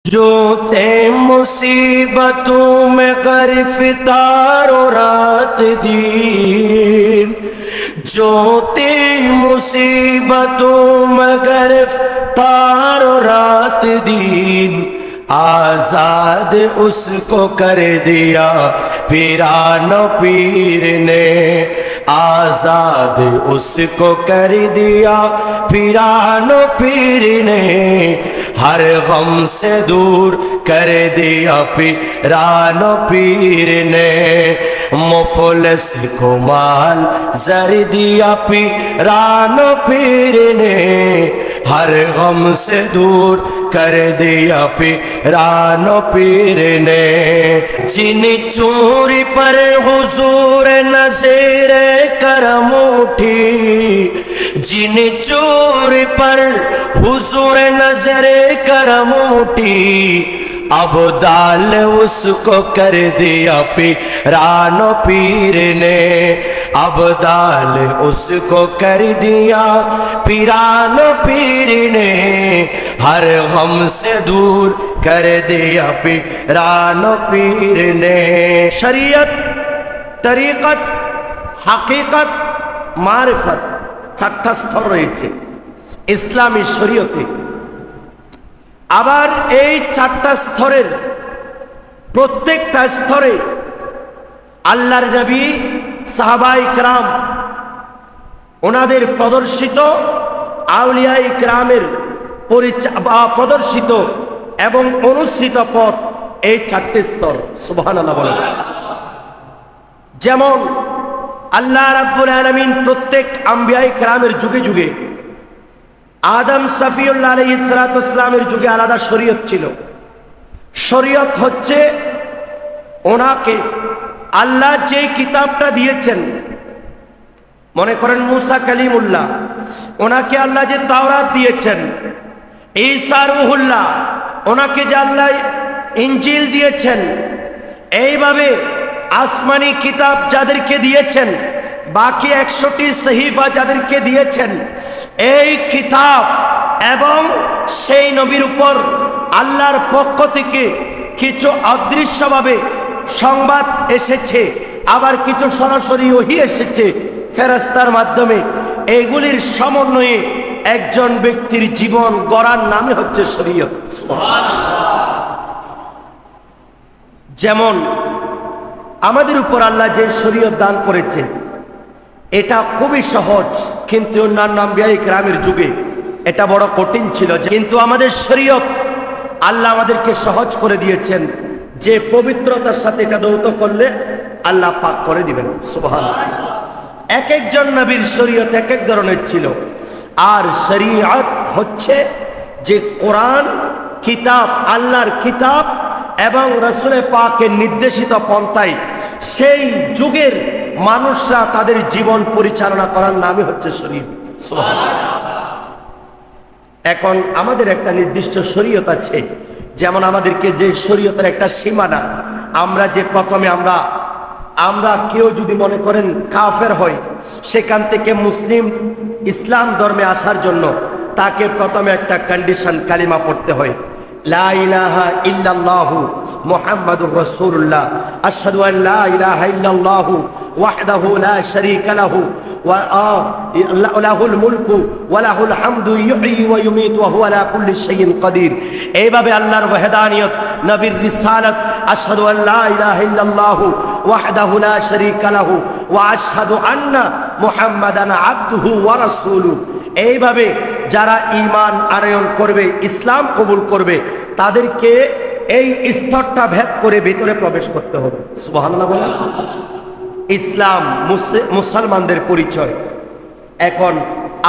जो ते मुसीबतों में गिरफ्तार रात दिन, जो ते मुसीबतों में गिरफ्तार रात दिन, आजाद उसको कर दिया पीरानो पीर ने, आजाद उसको कर दिया पीरानो पीर ने, हर गम से दूर कर दिया पीरानो पीर ने, मुफलिस को माल जर दिया पीरानो पीर ने, हर गम से दूर कर दिया पीरानो पीर ने। जिन चोरी पर हुजूर नज़ीर करम उठी, जिन चोरी पर हुजूर नज़र करम उठी, अब दाल उसको कर दिया पीरानो पीर ने, अब दाल उसको कर दिया पीरानो पीर ने, हर गम से दूर कर दिया पीरानो पीर ने। शरीयत, तरीकत, हकीकत, मारिफत চারটা স্তর রয়েছে ইসলামী শরীয়তে। আবার এই চারটা স্তরের প্রত্যেকটা স্তরে আল্লাহর নবী, সাহাবায়ে কেরাম, ওনাদের প্রদর্শিত আউলিয়ায়ে কেরামের প্রদর্শিত এবং অনুসৃত পথ, এই চারটি স্তর। সুবহানাল্লাহ বলেন। যেমন আল্লাহ রাব্বুল আলামিন প্রত্যেক আম্বিয়ায়ে কেরামের যুগে যুগে, আদম সফিউল্লাহ আলাইহিস সালাতু ওয়াস সালামের যুগে আলাদা শরীয়ত ছিল। শরীয়ত হচ্ছে ওনাকে আল্লাহ যে কিতাবটা দিয়েছেন, মনে করেন মুসা কালিমুল্লাহ, ওনাকে আল্লাহ যে তাওরাত দিয়েছেন, ঈসা রূহুল্লাহ, ওনাকে যে আল্লাহ ইনজিল দিয়েছেন, এইভাবে আসমানি কিতাব যাদেরকে দিয়েছেন, বাকি 100টি সহিফা যাদেরকে দিয়েছেন, এই কিতাব এবং সেই নবীর উপর আল্লাহর পক্ষ থেকে কিছু অদৃশ্যভাবে সংবাদ এসেছে, আবার কিছু সরাসরি ওহী এসেছে ফেরেশতার মাধ্যমে। এইগুলির সমন্বয়ে একজন ব্যক্তির জীবন গড়ার নামে হচ্ছে শরীয়ত। সুবহানাল্লাহ। যেমন আমাদের উপর আল্লাহ যে শরীয়ত দান করেছে, এটা খুবই সহজ, কিন্তু অন্যান্য আম্বিয়ায়ে কেরামের যুগে এটা বড় কঠিন ছিল। কিন্তু আমাদের শরীয়ত আল্লাহ আমাদেরকে সহজ করে দিয়েছেন, যে পবিত্রতার সাথে এটা দৌত করলে আল্লাহ পাক করে দিবেন। সুবহানাল্লাহ। এক একজন নবীর শরীয়ত এক এক ধরনের ছিল। আর শরীয়ত হচ্ছে যে কোরআন কিতাব, আল্লাহর কিতাব এবং রাসূল পাকের নির্দেশিত পন্থায় সেই যুগের মানুষরা তাদের জীবন পরিচালনা করার নামই হচ্ছে শরীয়ত। সুবহানাল্লাহ। এখন আমাদের একটা নির্দিষ্ট শরীয়ত আছে, যেমন আমাদেরকে যে শরীয়তের একটা সীমানা, আমরা যে প্রথমে আমরা কেউ যদি মনে করেন কাফের হয়, সেখান থেকে মুসলিম ইসলাম ধর্মে আসার জন্য তাকে প্রথমে একটা কন্ডিশন কালিমা পড়তে হয়, লা ইলাহা ইল্লাল্লাহু মুহাম্মাদুর রাসূলুল্লাহ, আশহাদু আন লা ইলাহা ইল্লাল্লাহু ওয়াহদাহু লা শারীকা লাহু ওয়া লাহুল মুলকু ওয়া লাহুল হামদু ইউহয়ি ওয়া ইউমীতু ওয়া হুয়া আলা কুল্লি শাইইন কাদির। এইভাবে আল্লাহর ওয়াহদানিয়ত, নবীর রিসালাত, আশহাদু আন লা ইলাহা ইল্লাল্লাহু ওয়াহদাহু লা শারীকা লাহু ওয়া আশহাদু আন্না মুহাম্মাদান আবদুহু ওয়া রাসূলুহু। এইভাবে যারা ঈমান আনয়ন করবে, ইসলাম কবুল করবে, তাদেরকে এই স্তরটা ভেদ করে ভিতরে প্রবেশ করতে হবে। সুবহানাল্লাহ বলেন। ইসলাম মুসলমানদের পরিচয়। এখন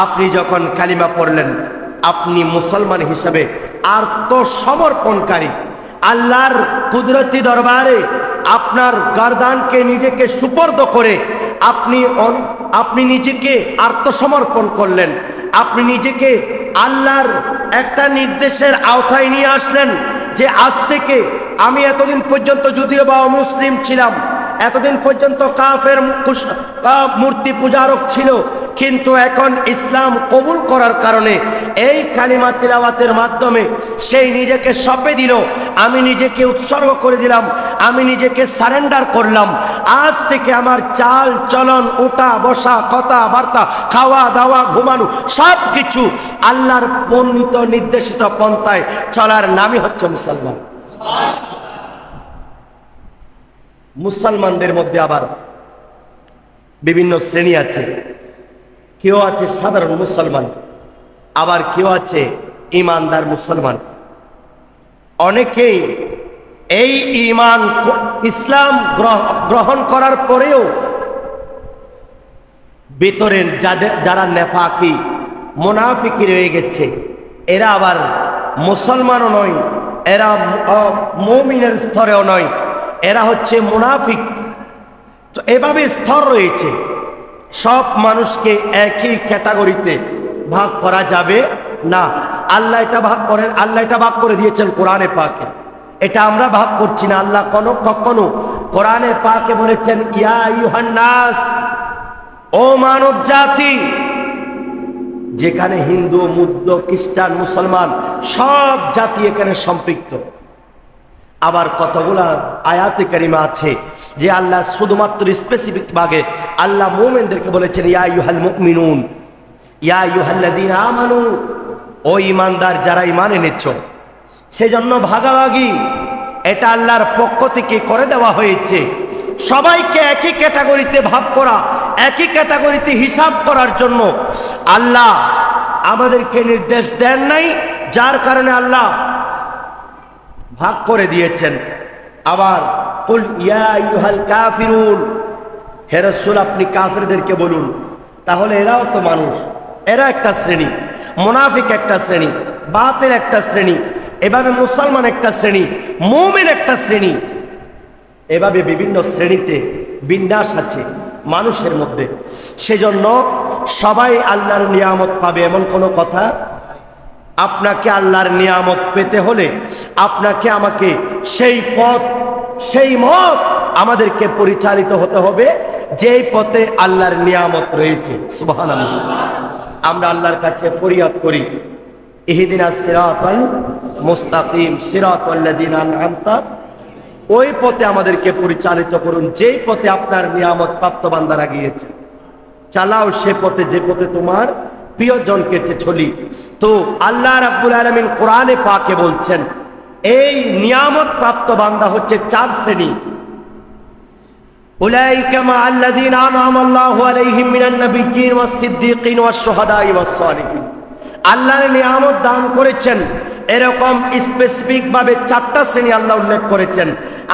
আপনি যখন কালিমা পড়লেন, আপনি মুসলমান হিসেবে আত্মসমর্পণকারী, আল্লাহর কুদরতি দরবারে আপনার গর্দানকে নিজেকে সুপর্দ করে আপনি নিজেকে আত্মসমর্পণ করলেন। আপনি নিজেকে আল্লাহর একটা নির্দেশের আওতায় নিয়ে আসলেন, যে আজ থেকে আমি এতদিন পর্যন্ত যদিও বা অমুসলিম ছিলাম, এতদিন পর্যন্ত কাফের মূর্তি পূজারক ছিল, কিন্তু এখন ইসলাম কবুল করার কারণে এই কালিমা তিলাওয়াতের মাধ্যমে সেই নিজেকে সঁপে দিল, আমি নিজেকে উৎসর্গ করে দিলাম, আমি নিজেকে সারেন্ডার করলাম। আজ থেকে আমার চাল চলন, ওঠা বসা, কথাবার্তা, খাওয়া দাওয়া, ঘুমানো সব কিছু আল্লাহর বর্ণিত নির্দেশিত পন্থায় চলার নামই হচ্ছে মুসলমান। মুসলমানদের মধ্যে আবার বিভিন্ন শ্রেণী আছে। কেউ আছে সাধারণ মুসলমান, আবার কেউ আছে ইমানদার মুসলমান। অনেকেই এই ইমান ইসলাম গ্রহণ করার পরেও ভিতরে যারা নেফাকি মুনাফিকি রয়ে গেছে, এরা আবার মুসলমানও নয়, এরা মুমিনের স্তরেও নয়, এরা হচ্ছে মুনাফিক। তো এভাবে স্তর রয়েছে। সব মানুষকে একই ক্যাটাগরিতে ভাগ করা যাবে না। আল্লাহ এটা ভাগ করেন, আল্লাহ এটা ভাগ করে দিয়েছেন কোরআনে পাকে, এটা আমরা ভাগ করছি না। আল্লাহ কখনো কোরআনে পাকে বলেছেন ইয়া আইয়ুহান নাস, ও মানব জাতি, যেখানে হিন্দু, বৌদ্ধ, খ্রিস্টান, মুসলমান সব জাতি এখানে সম্পৃক্ত। আবার কতগুলা আয়াতে কারিমা আছে যে আল্লাহ শুধুমাত্র স্পেসিফিক ভাগে আল্লাহ মুমিনদেরকে বলেছেন ইয়া আইয়ুহাল মুমিনুন, ইয়া আইয়ুহাল্লাযীনা আমানু, ও ঈমানদার যারা ঈমান এনেছো। সেজন্য ভাগাভাগি এটা আল্লাহর পক্ষ থেকে করে দেওয়া হয়েছে। সবাইকে একই ক্যাটাগরিতে ভাগ করা, একই ক্যাটাগরিতে হিসাব করার জন্য আল্লাহ আমাদেরকে নির্দেশ দেন নাই, যার কারণে আল্লাহ ভাগ করে দিয়েছেন। আবার কুল ইয়া আইয়ুহাল কাফিরুন, হে রাসূল আপনি কাফিরদেরকে বলুন। তাহলে এরাও তো মানুষ, এরা একটা শ্রেণী, মুনাফিক একটা শ্রেণী, বাতিল একটা শ্রেণী, এভাবে মুসলমান একটা শ্রেণী, মুমিন একটা শ্রেণী, এভাবে বিভিন্ন শ্রেণীতে বিন্যাস আছে মানুষের মধ্যে। সেজন্য সবাই আল্লাহর নিয়ামত পাবে এমন কোনো কথা। আপনাকে আল্লাহর নিয়ামত পেতে হলে আপনাকে আমাকে সেই পথ, সেই মত আমাদেরকে পরিচালিত হতে হবে যেই পথে আল্লাহর নিয়ামত রয়েছে। সুবহানাল্লাহ। আমরা আল্লাহর কাছে ফরিয়াদ করি ইহদিনাস সিরাতাল মুস্তাকিম সিরাতাল লাযিনা আন'আমতা, ওই পথে আমাদেরকে পরিচালিত করুন যেই পথে আপনার নিয়ামত প্রাপ্ত বান্দারা গিয়েছে। চালাও সে পথে যে পথে তোমার প্রিয়জনকে চলি। তো আল্লাহ রাব্বুল আলামিন কোরআনে পাকে বলছেন এই নিয়ামত প্রাপ্ত বান্দা হচ্ছে চার শ্রেণী। উলাইকা মা'আল্লাযীনা আন'আমা আল্লাহু আলাইহিম মিনান নাবিয়্যিন ওয়াস সিদ্দীকিন ওয়াস শুহাদাই ওয়াস সালিহিন। আল্লাহর নিয়ামত দান করেছেন এরকম স্পেসিফিক ভাবে চারটা শ্রেণী আল্লাহ উল্লেখ করেছেন।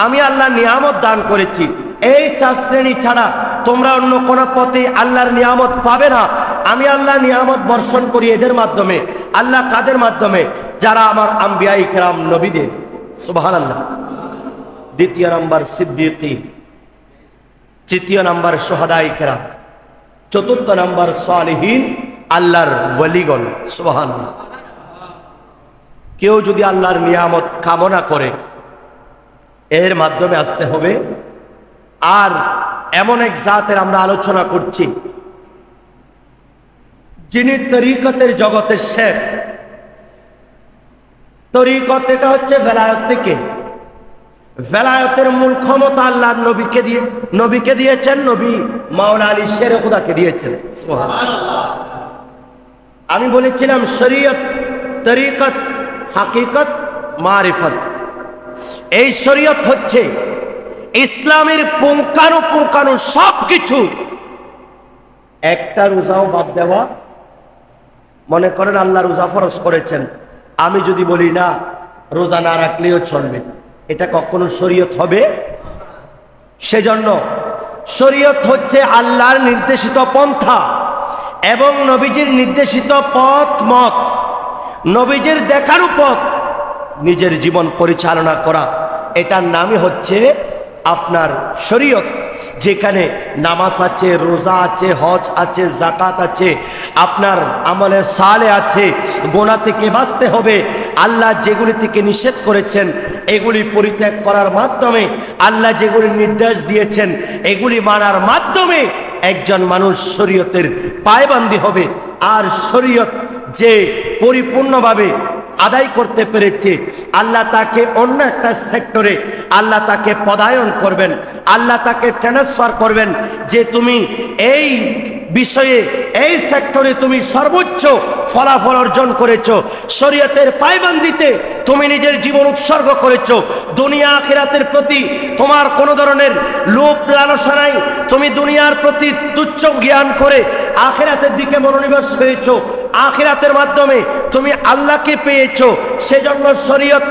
আমি আল্লাহ নিয়ামত দান করেছি, এই চার শ্রেণী ছাড়া তোমরা অন্য কোন পথে আল্লাহর নিয়ামত পাবে না। আমি আল্লাহ নিয়ামত বর্ষণ করি এদের মাধ্যমে। আল্লাহ কাদের মাধ্যমে? যারা আমার আম্বিয়া ইকরাম নবীদের। সুবহানাল্লাহ। দ্বিতীয় নাম্বার সিদ্দীকিন, তৃতীয় নাম্বার শুহাদা ইকরাম, চতুর্থ নাম্বার সালিহিন, আল্লাহর ওয়ালিগণ। সুবহানাল্লাহ। কেউ যদি আল্লাহর নিয়ামত কামনা করে এর মাধ্যমে আসতে হবে। আর এমন এক জাতের আমরা আলোচনা করছি যিনি তরিকতের জগতের শেখ। তরিকত এটা হচ্ছে বেলায়েত থেকে। বেলায়েতের মূল ক্ষমতা আল্লাহর নবীকে দিয়েছেন, নবী মাওলা আলী শেরে খুদাকে দিয়েছেন। সুবহানাল্লাহ। আমি বলেছিলাম শরীয়ত, তরিকত, হাকিকত, মারিফত। এই শরীয়ত হচ্ছে ইসলামের পুঙ্খানুপুঙ্খানু সবকিছু। একটা রোজাও বাদ দেওয়া। মনে করেন আল্লাহ রোজা ফরজ করেছেন, আমি যদি বলি না রোজা না রাখলেও চলবে, এটা কখনো শরীয়ত হবে? সেজন্য শরীয়ত হচ্ছে আল্লাহর নির্দেশিত পন্থা এবং নবীজির নির্দেশিত পথ মত, নবীজির দেখানো পথ নিজের জীবন পরিচালনা করা। এটার নামই হচ্ছে আপনার শরীয়ত। যেখানে নামাজ আছে, রোজা আছে, হজ আছে, যাকাত আছে, আপনার আমলে সালে আছে, গোনা থেকে বাঁচতে হবে। আল্লাহ যেগুলি থেকে নিষেধ করেছেন এগুলি পরিত্যাগ করার মাধ্যমে, আল্লাহ যেগুলি নির্দেশ দিয়েছেন এগুলি মানার মাধ্যমে একজন মানুষ শরীয়তের পায়বন্দী হবে। আর শরীয়ত যে পরিপূর্ণভাবে আদায় করতে পেরেছে, আল্লাহ তাকে অন্য একটা সেক্টরে আল্লাহ তাকে পদায়ন করবেন, আল্লাহ তাকে ট্রান্সফার করবেন যে তুমি এই বিষয়ে এই সেক্টরে তুমি সর্বোচ্চ ফলাফল অর্জন করেছো, শরীয়তের পায়বন্দিতে তুমি নিজের জীবন উৎসর্গ করেছো, দুনিয়া আখিরাতের প্রতি তোমার কোনো ধরনের লোভ লালসা নাই, তুমি দুনিয়ার প্রতি তুচ্ছ জ্ঞান করে আখিরাতের দিকে মনোনিবেশ করেছো, আখিরাতের মাধ্যমে তুমি আল্লাহকে পেয়েছো। সেজন্য শরীয়ত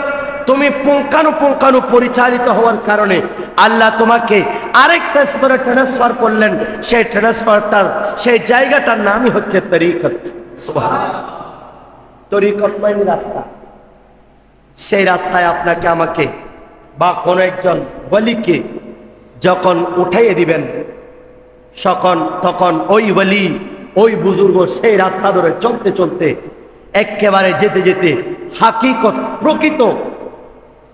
তুমি পুঙ্খানুপুঙ্খানু পরিচালিত হওয়ার কারণে আল্লাহ তোমাকে আরেকটা স্তরে ট্রান্সফার করলেন। সেই ট্রান্সফারটার সেই জায়গাটার নামই হচ্ছে তরিকত। সুবহানাল্লাহ। তরিকত মানে রাস্তা। সেই রাস্তায় আপনাকে আমাকে বা কোনো একজন ওয়ালিকে যখন উঠাইয়ে দিবেন তখন ওই ওয়ালি ওই বুজুর্গ সেই রাস্তা ধরে চলতে চলতে একেবারে যেতে যেতে হাকিকত প্রকৃত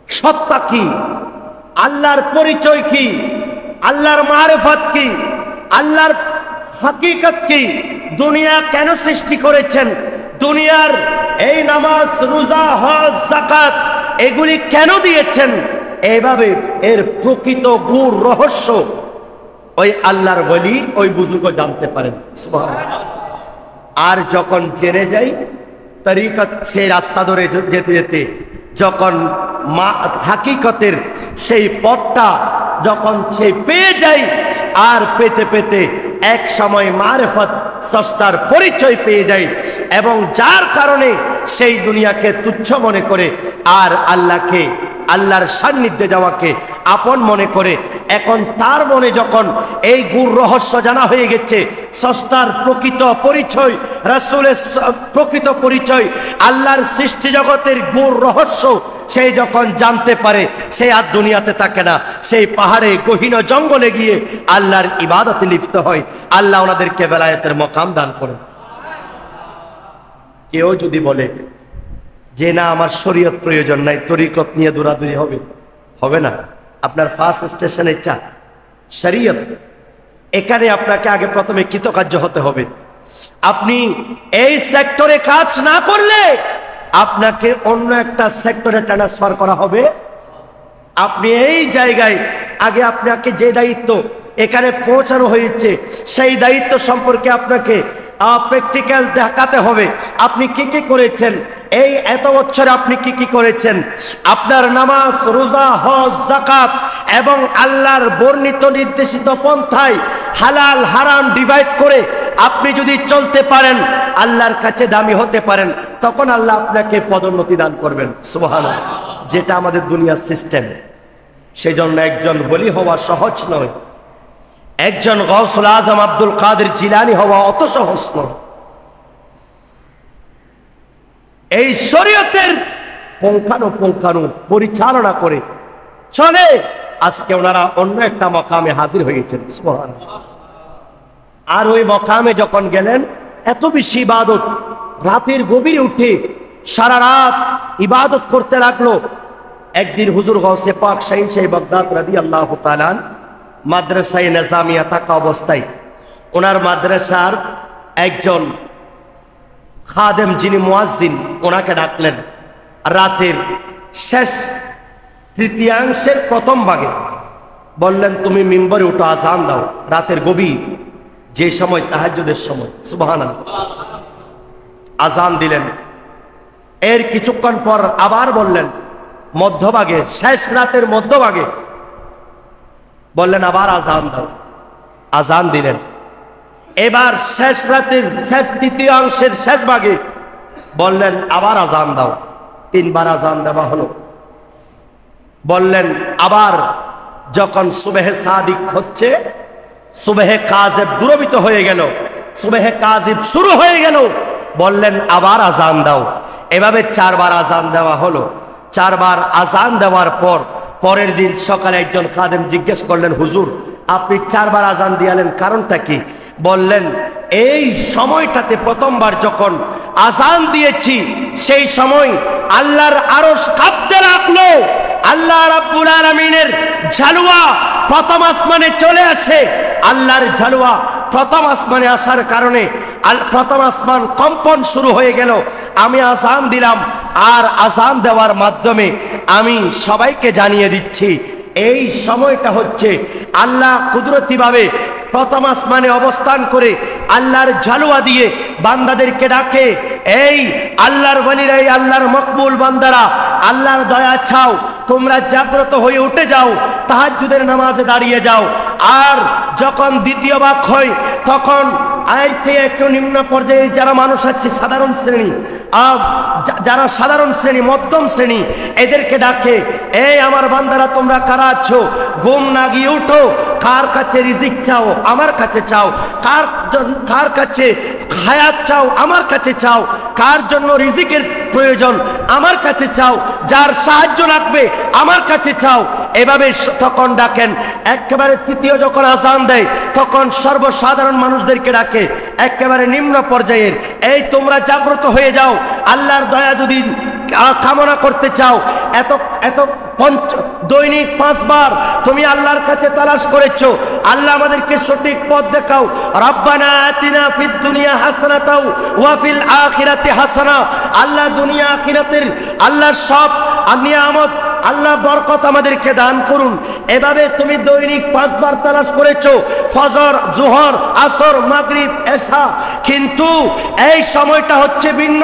সত্তা কি, আল্লাহর পরিচয় কি, আল্লাহর মারিফত কি, আল্লাহর হাকিকত কি, দুনিয়া কেন সৃষ্টি করেছেন, দুনিয়ার এই নামাজ রোজা হজ যাকাত এগুলি কেন দিয়েছেন, এইভাবে এর প্রকৃত গূঢ় রহস্য ওই আল্লাহর ওয়ালি ওই বুজুর্গ জানতে পারেন। সুবহানাল্লাহ। আর যখন জেনে যাই তরিকত সেই রাস্তা ধরে যেতে যেতে যখন হাকিকতের সেই পথটা যখন সে পেয়ে যায়, আর পেতে পেতে এক সময় মারিফত স্রষ্টার পরিচয় পেয়ে যায়, এবং যার কারণে সেই দুনিয়াকে তুচ্ছ মনে করে আর আল্লাহকে আল্লাহর সান্নিধ্যে যাওয়াকে আপন মনে করে। এখন তার মনে যখন এই গূঢ় রহস্য জানা হয়ে গেছে, স্রষ্টার প্রকৃত পরিচয়, রাসূলের প্রকৃত পরিচয়, আল্লাহর সৃষ্টি জগতের গূঢ় রহস্য সেই যখন জানতে পারে, সে আর দুনিয়াতে থাকে না, সেই পাহাড়ে গহীন জঙ্গলে গিয়ে আল্লাহর ইবাদতে লিপ্ত হয়। আল্লাহ ওনাদেরকে বেলায়েতের মকাম দান করেন। কেউ যদি বলে যে না আমার শরীয়ত প্রয়োজন নাই, তরিকত নিয়ে দৌড়াদৌড়ি হবে না, আপনার ফার্স্ট স্টেশনের চা শরীয়ত, এখানে আপনাকে আগে প্রথমে কৃতকার্য হতে হবে। আপনি এই সেক্টরে কাজ না করলে আপনাকে অন্য একটা সেক্টরে ট্রান্সফার করা হবে। আপনি এই জায়গায় আগে আপনাকে যে দায়িত্ব এখানে পৌঁছানো হয়েছে সেই দায়িত্ব সম্পর্কে আপনাকে প্র্যাকটিক্যাল দেখাতে হবে। আপনি কি কি করেছেন, এই এত বছরে আপনি কি কি করেছেন, আপনার নামাজ রোজা হজ যাকাত এবং আল্লাহর বর্ণিত নির্দেশিত পন্থায় হালাল হারাম ডিভাইড করে আপনি যদি চলতে পারেন, আল্লাহর কাছে দামি হতে পারেন, তখন আল্লাহ আপনাকে পদোন্নতি দান করবেন। সুবহানাল্লাহ। যেটা আমাদের দুনিয়ার সিস্টেম। সেই জন্য একজন ওলি হওয়া সহজ নয়, একজন গাউসুল আজম আব্দুল কাদের জিলানী হওয়া অত সহজ নয়। এই শরীয়তের পুঙ্খানুপুঙ্খানু পরিচালনা করে চলে আজকে ওনারা অন্য একটা মকামে হাজির হয়েছেন। সুবহানাল্লাহ। আর ওই মকামে যখন গেলেন, এত বেশি ইবাদত, রাতের গভীরে উঠে সারা রাত ইবাদত করতে লাগলো। একদিন হুজুর গাউসে পাক শাহীন শাহ বাগদাদ রাদিয়াল্লাহু তাআলা মাদ্রাসায় নিজামিয়া থাকা অবস্থায় ওনার মাদ্রাসার একজন খাদেম যিনি মুয়াজ্জিন, ওনাকে ডাকলেন রাতের শেষ তৃতীয়াংশের প্রথম ভাগে। বললেন তুমি মিম্বরে উঠো, আজান দাও। রাতের গভীর যে সময় তাহাজ্জুদের সময়। সুবহানাল্লাহ। আজান দিলেন। এর কিছুক্ষণ পর আবার বললেন মধ্যভাগে, শেষ রাতের মধ্যভাগে বললেন আবার আজান দাও। আজান দিলেন। এবার শেষ রাতের শেষ তৃতীয়াংশের শেষ ভাগে বললেন আবার আজান দাও। তিনবার আজান দেওয়া হলো। বললেন আবার যখন সুবহে সাদিক হচ্ছে, সুবহে কাযিব দূরবিত হয়ে গেল, সুবহে কাযিব শুরু হয়ে গেল, বললেন আবার আজান দাও। এভাবে চারবার আজান দেওয়া হলো। চারবার আজান দেওয়ার পর পরের দিন সকালে একজন খাদেম জিজ্ঞেস করলেন, হুজুর আপনি চারবার আজান দিয়ালেন, কারণটা কি? বললেন এই সময়টাতে প্রথমবার যখন আজান দিয়েছি সেই সময় আল্লাহর আরশ কাঁপতে লাগলো। আল্লাহ রাব্বুল আলামিনের ঝালুয়া প্রথম আসমানে চলে আসে। আল্লাহর ঝালুয়া প্রথম আসমানে আসার কারণে প্রথম আসমান কম্পন শুরু হয়ে গেল। আমি আযান দিলাম, আর আযান দেওয়ার মাধ্যমে আমি সবাইকে জানিয়ে দিচ্ছি এই সময়টা হচ্ছে আল্লাহ কুদরতিভাবে প্রথম আসমানে অবস্থান করে আল্লাহর ঝালুয়া দিয়ে বান্দাদেরকে ডাকে, এই আল্লাহর ওয়ালিরা, এই আল্লাহর মকবুল বান্দারা, আল্লাহর দয়া চাও, তোমরা জাগ্রত হয়ে উঠে যাও, তাহাজ্জুদের নামাজে দাঁড়িয়ে যাও। আর যখন দ্বিতীয় ভাগ হয় তখন এর থেকে একটু নিম্ন পর্যায়ে যারা মানুষ আছে, সাধারণ শ্রেণী, যারা সাধারণ শ্রেণী, মধ্যম শ্রেণী, এদেরকে ডাকে, এই আমার বান্দারা তোমরা কারা আছো, ঘুম না গিয়ে উঠো, কার কাছে রিজিক চাও, আমার কাছে চাও, কার কাছে হায়াত চাও, আমার কাছে চাও, কার জন্য রিজিকের প্রয়োজন, আমার কাছে চাও, যার সাহায্য লাগবে আমার কাছে চাও। এভাবে তখন ডাকেন। একেবারে তৃতীয় যখন আযান দেয় তখন সর্বসাধারণ মানুষদেরকে ডাকে, একেবারে নিম্ন পর্যায়ের, এই তোমরা জাগ্রত হয়ে যাও, আল্লাহর দয়া যদি কামনা করতে চাও, এত দৈনিক 5 বার তুমি আল্লাহর কাছে তালাশ করেছো, আল্লাহ আমাদেরকে সঠিক পথ দেখাও। রব্বানা আতিনা ফিদ দুনিয়া হাসানাতাও ওয়া ফিল আখিরাতি হাসানা। আল্লাহ দুনিয়া আখিরাতের আল্লাহর সব নিয়ামত, আল্লাহ বরকত আমাদেরকে দান করুন। এভাবে তুমি দৈনিক 5 বার তালাশ করেছো, ফজর, জোহর, আসর, মাগরিব, এশা, কিন্তু এই সময়টা হচ্ছে ভিন্ন।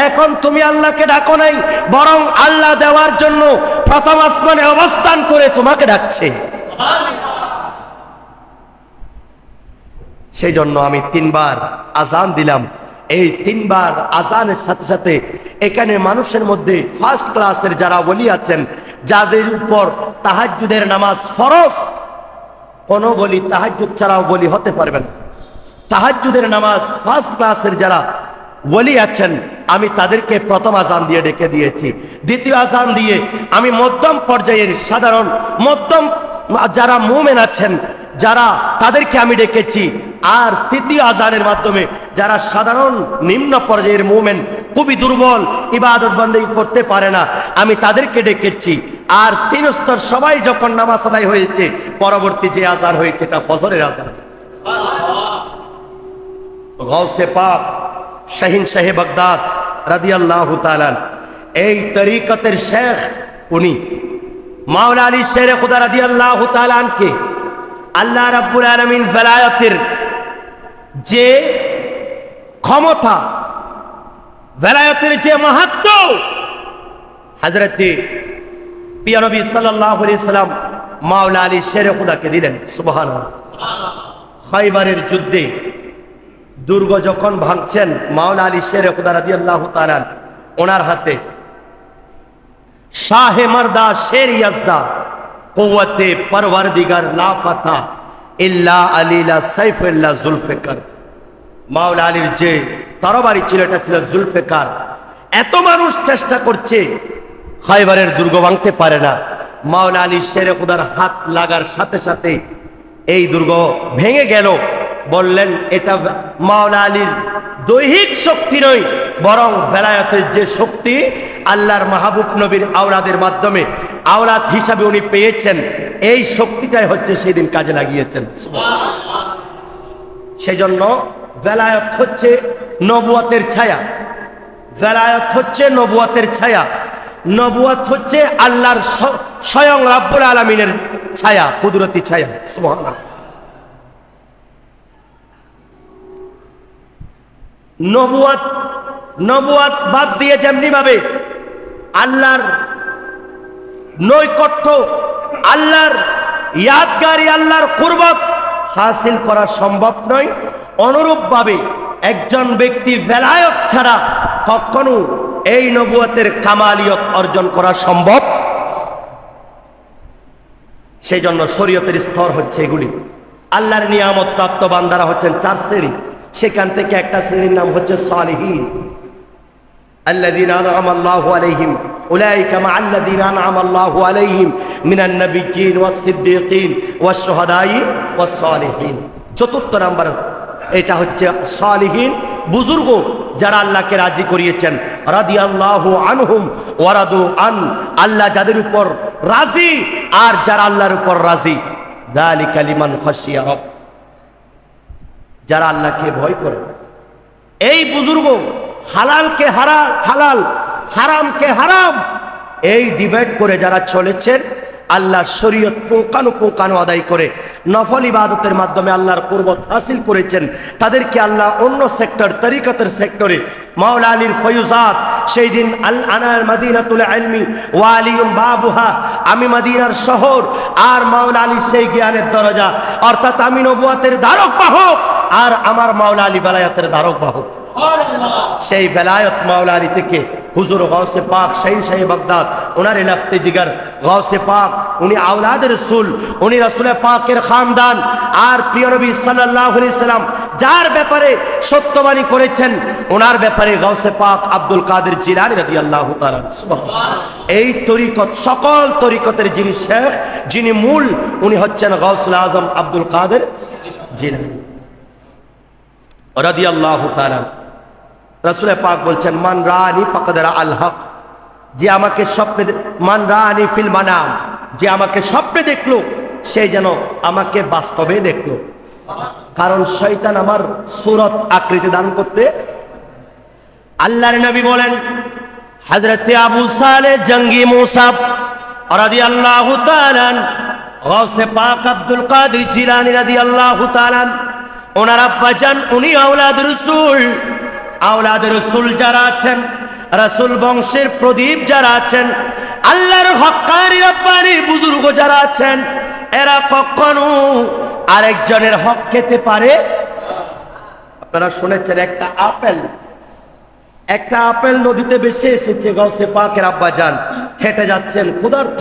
এখন তুমি আল্লাহকে ডাকো নাই, বরং আল্লাহ দেওয়ার জন্য প্রথম আসমানে অবস্থান করে তোমাকে ডাকছে। সেই জন্য আমি 3 বার আযান দিলাম। এই 3 বার আযানের সাথে সাথে এখানে মানুষের মধ্যে ফার্স্ট ক্লাসের যারা ওলি আছেন, যাদের উপর তাহাজ্জুদের নামাজ ফরজ, কোনো ওলি তাহাজ্জুদ ছাড়াও ওলি হতে পারবে না। তাহাজ্জুদের নামাজ ফার্স্ট ক্লাসের যারা ওলি আছেন, আমি তাদেরকে প্রথম আযান দিয়ে ডেকে দিয়েছি। দ্বিতীয় আযান দিয়ে আমি মধ্যম পর্যায়ের সাধারণ মধ্যম যারা মুমিন আছেন, যারা, তাদেরকে আমি ডেকেছি। আর তৃতীয় আযানের মাধ্যমে যারা সাধারণ নিম্ন পর্যায়ের মুমিন, খুবই দুর্বল, ইবাদত বন্দেগী করতে পারে না, আমি তাদেরকে ডেকেছি। আর 3 স্তর সবাই যখন নামাজ আদায় হয়েছে, পরবর্তী যে আযান হয়েছে এটা ফজরের আযান। গাউসে পাক শাহিন শাহে বাগদাদ রাদিয়াল্লাহু তাআলা, এই তরিকতের শেখ, উনি মাওলা আলী শেরে খুদা রাদিয়াল্লাহু তাআলা আনকে আল্লাহ রাব্বুল আলামিন ভেলায়াতের যে ক্ষমতা, ভেলায়াতের যে মাহাত্ম্য হযরতে প্রিয় নবী সাল্লাল্লাহু আলাইহি সাল্লাম মাওলা আলী শেরে খুদাকে দিলেন। সুবহানাল্লাহ। খায়বারের যুদ্ধে দুর্গ যখন ভাঙছেন, মাওলা আলী শেরে খুদা রাদিয়াল্লাহু তাআলা ওনার হাতে শাহে মারদা শের ইয়াজদা কুওয়াতে পরওয়ারদিগার লা ফাতা ইল্লা আলীলা সাইফুল্লাহ জুলফিকার, মাওলা আলীর যে তরবারি ছিল এটা ছিল জুলফিকার। এত মানুষ চেষ্টা করছে, খায়বারের দুর্গ ভাঙতে পারে না। মাওলা আলী শেরে খুদার হাত লাগার সাথে সাথে এই দুর্গ ভেঙে গেল। বললেন এটা মাওলা আলীর দৈহিক শক্তি নয়, বরং ভেলায়াতের যে শক্তি আল্লাহর মাহবুব নবীর আওলাদের মাধ্যমে আওলাদ হিসাবে উনি পেয়েছেন, এই শক্তিটাই হচ্ছে সেদিন কাজে লাগিয়েছেন। সেই জন্য ভেলায়াত হচ্ছে নবুয়তের ছায়া, ভেলায়াত হচ্ছে নবুয়তের ছায়া, নবুয়ত হচ্ছে আল্লাহর স্বয়ং রাব্বুল আলামিনের ছায়া, কুদরতি ছায়া। সুবহানাল্লাহ। নবুয়ত বাদ দিয়ে যেমনি ভাবে আল্লাহর নৈকট্য, আল্লাহর ইয়াদগারি, আল্লাহর কুরবত হাসিল করা সম্ভব নয়, অনুরূপ ভাবে একজন ব্যক্তি ভেলায়ত ছাড়া কখনো এই নবুয়তের কামালিয়ত অর্জন করা সম্ভব। সেই জন্য শরীয়তের স্তর হচ্ছে এগুলি। আল্লাহর নিয়ামত প্রাপ্ত বান্দারা হচ্ছেন 4 শ্রেণী। সেখান থেকে একটা শ্রেণীর নাম হচ্ছে সালিহিন, আল্লাযীনা আনআমা আল্লাহু আলাইহিম উলাইকা মা আল্লাযীনা আনআমা আল্লাহু আলাইহিম মিনান নাবিয়্যিন ওয়াস সিদ্দীকিন ওয়াস শুহাদাই ওয়াস সালিহিন। 4th নাম্বার এটা হচ্ছে সালিহিন, বুজুর্গ যারা আল্লাহকে রাজি করিয়েছেন। রাদিয়াল্লাহু আনহুম ওয়া রাদু আন, আল্লাহ যাদের উপর রাজি আর যারা আল্লাহর উপর রাজি। যালিকা লিমান খাশিয়া রাব, যারা আল্লাহকে ভয় করে। এই বুজুর্গ হালালকে হালাল, হারামকে হারাম, এই ডিবেট করে যারা চলেছেন, আল্লাহর শরীয়ত পুঙ্খানুপুঙ্খানু আদায় করে নফল ইবাদতের মাধ্যমে আল্লাহর কুরবত হাসিল করেছেন, তাদেরকে আল্লাহ অন্য সেক্টর, তরিকতের সেক্টরে মাওলা আলীর ফয়ুজাত, সেই দিন আল আনার মদিনাতুল ইলমি ওয়া আলিউন বাবুহা, আমি মদিনার শহর, আর মাওলা আলী সেই জ্ঞানের দরজা, অর্থাৎ আমি নবুয়তের ধারক বাহক, আর আমার মাওলা আলী বেলায়েতের ধারক বাহক। সেই বেলায়েত মাওলা আলী থেকে হুজুর গাউসে পাক শাহিনশাহ বাগদাদ, ওনার ইলাফতে জিগার গাউসে পাক, উনি আওলাদ রাসূল, উনি রাসূল পাকের খানদান, আর প্রিয় নবী সাল্লাল্লাহু আলাইহি সাল্লাম যার ব্যাপারে সত্যবাণী করেছেন, ওনার ব্যাপারে গাউসে পাক আব্দুল কাদের জিলানী রাদিয়াল্লাহু তাআলা। সুবহানাল্লাহ। এই তরিকত, সকল তরিকতের যিনি শেখ, যিনি মূল, উনি হচ্ছেন গাউসুল আজম আব্দুল কাদের জিলানী রাদিয়াল্লাহু তাআলা। রাসূল পাক বলছেন, মান রাআনি ফাকাদ রাআল হক, যে আমাকে স্বপ্নে, মান রাআনি ফিল মানাম, যে আমাকে স্বপ্নে দেখলো সে যেন আমাকে বাস্তবে দেখলো। কারণ শয়তান আমার সূরত আকৃতি দান করতে। আল্লাহর নবী বলেন, হযরতে আবু সালেহ জঙ্গি মুসাব রাদিয়াল্লাহু তাআলা, গাউসে পাক আব্দুল কাদের জিলানী রাদিয়াল্লাহু তাআলা, ওনার আব্বা জান, উনি আওলাদ রাসূল। আওলাদ রাসূল যারা আছেন, রাসূল বংশের প্রদীপ যারা আছেন, আল্লাহর হক্কানি রব্বানি বুজুর্গ যারা আছেন, এরা কখনো আরেকজনের হক খেতে পারে। আপনারা শুনেছেন, একটা আপেল নদীতে ভেসে এসেছে, গাউসে পাকের আব্বা জান হেঁটে যাচ্ছেন ক্ষুধার্ত,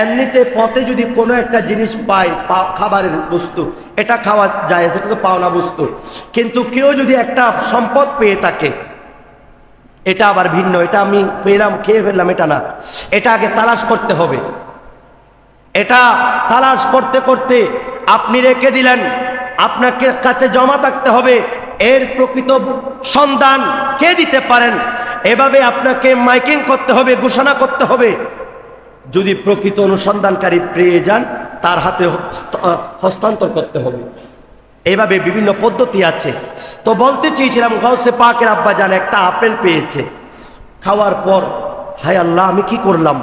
এমনিতে পথে যদি কোনো একটা জিনিস পায়, খাবারের বস্তু, এটা খাওয়া যায়, সেটা তো পাওনা বস্তু, কিন্তু কেউ যদি একটা সম্পদ পেয়ে থাকে, এটা আবার ভিন্ন, এটা আমি পেলাম খেয়ে ফেললাম, এটা না, এটা আগে তালাশ করতে হবে। এটা তালাশ করতে করতে আপনি রেখে দিলেন, আপনাকে কাছে জমা থাকতে হবে এর প্রকৃত সন্ধান কে দিতে পারেন, এভাবে আপনাকে মাইকিং করতে হবে, ঘোষণা করতে হবে। যদি প্রকৃত অনুসন্ধানকারী পেয়ে যান, তার হাতে হস্তান্তর করতে হবে। এইভাবে বিভিন্ন পদ্ধতি আছে। তো বলতে চেয়েছিলাম, গাউসে পাকের আব্বা জান একটা আপেল পেয়েছে, খাওয়ার পর হায় আল্লাহ, আমি কি করলাম,